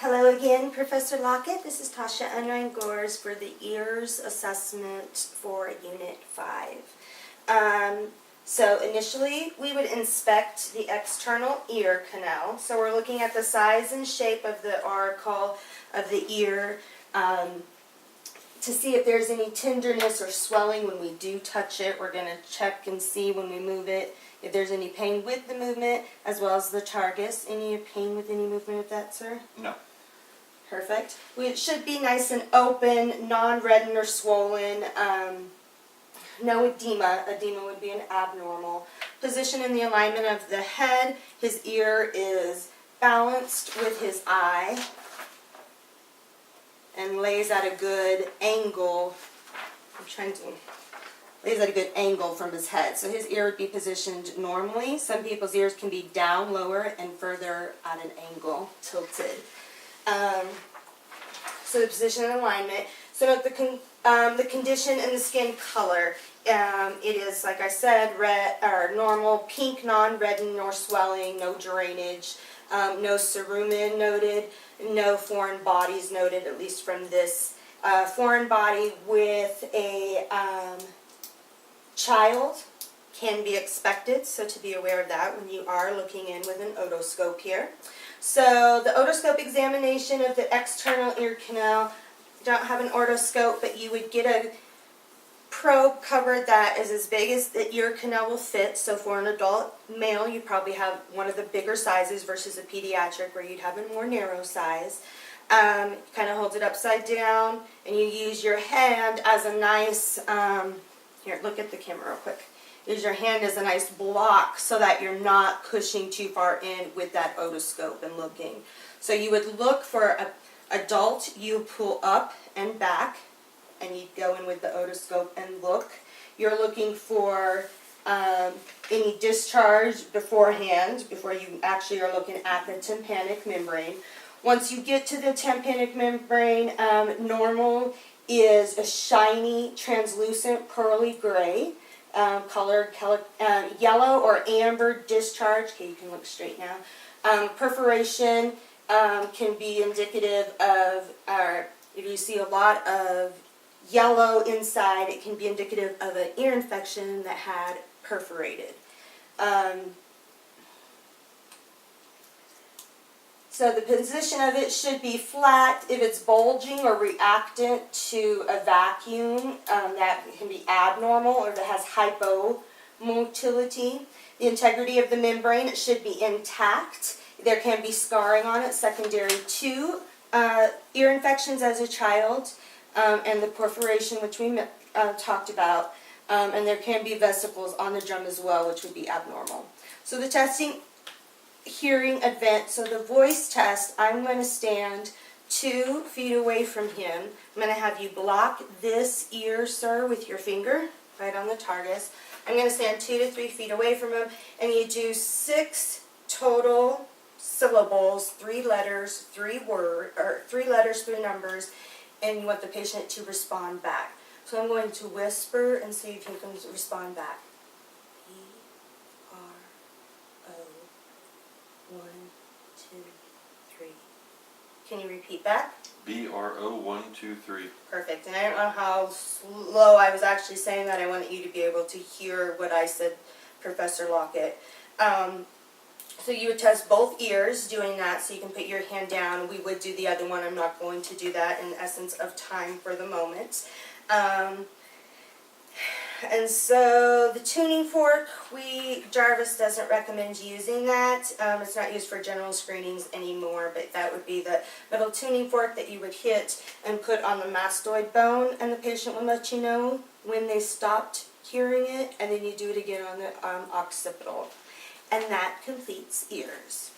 Hello again, Professor Lockett. This is Tasha Unrein-Gores for the ears assessment for Unit 5. So initially, we would inspect the external ear canal. So we're looking at the size and shape of the auricle of the ear to see if there's any tenderness or swelling when we do touch it. We're going to check and see when we move it if there's any pain with the movement, as well as the targus. Any pain with any movement of that, sir? No. Perfect. It should be nice and open, non-reddened or swollen. No edema. Edema would be an abnormal. Position in the alignment of the head. His ear is balanced with his eye and lays at a good angle. Lays at a good angle from his head. So his ear would be positioned normally. Some people's ears can be down, lower, and further at an angle, tilted. So the position and alignment. So note the condition and the skin color. It is, like I said, red or normal, pink, non-reddened nor swelling, no drainage, no cerumen noted, no foreign bodies noted, at least from this foreign body with a child can be expected, so to be aware of that when you are looking in with an otoscope here. So the otoscope examination of the external ear canal, don't have an otoscope, but you would get a probe cover that is as big as the ear canal will fit. So for an adult male, you probably have one of the bigger sizes versus a pediatric where you'd have a more narrow size. Kind of holds it upside down, and you use your hand as a nice, here, look at the camera real quick. Use your hand as a nice block so that you're not pushing too far in with that otoscope and looking. So you would look for an adult, you pull up and back, and you go in with the otoscope and look. You're looking for any discharge beforehand, before you actually are looking at the tympanic membrane. Once you get to the tympanic membrane, normal is a shiny, translucent, pearly gray. Colored yellow or amber discharge. Okay, you can look straight now. Perforation can be indicative of, if you see a lot of yellow inside, it can be indicative of an ear infection that had perforated. So the position of it should be flat. If it's bulging or reactant to a vacuum, that can be abnormal, or if it has hypomotility. The integrity of the membrane, it should be intact. There can be scarring on it secondary to ear infections as a child, and the perforation, which we talked about. And there can be vesicles on the drum as well, which would be abnormal. So the testing, hearing event, so the voice test, I'm going to stand 2 feet away from him. I'm going to have you block this ear, sir, with your finger, right on the targus. I'm going to stand 2 to 3 feet away from him, and you do 6 total syllables, 3 letters, 3 letters, 3 numbers, and you want the patient to respond back. So I'm going to whisper and see if he can respond back. P-R-O 1, 2, 3. Can you repeat that? B-R-O 1, 2, 3. Perfect. And I don't know how slow I was actually saying that. I wanted you to be able to hear what I said, Professor Lockett. So you would test both ears doing that, so you can put your hand down. We would do the other one. I'm not going to do that in the essence of time for the moment. And so the tuning fork, Jarvis doesn't recommend using that. It's not used for general screenings anymore, but that would be the metal tuning fork that you would hit and put on the mastoid bone, and the patient will let you know when they stopped hearing it, and then you do it again on the occipital. And that completes ears.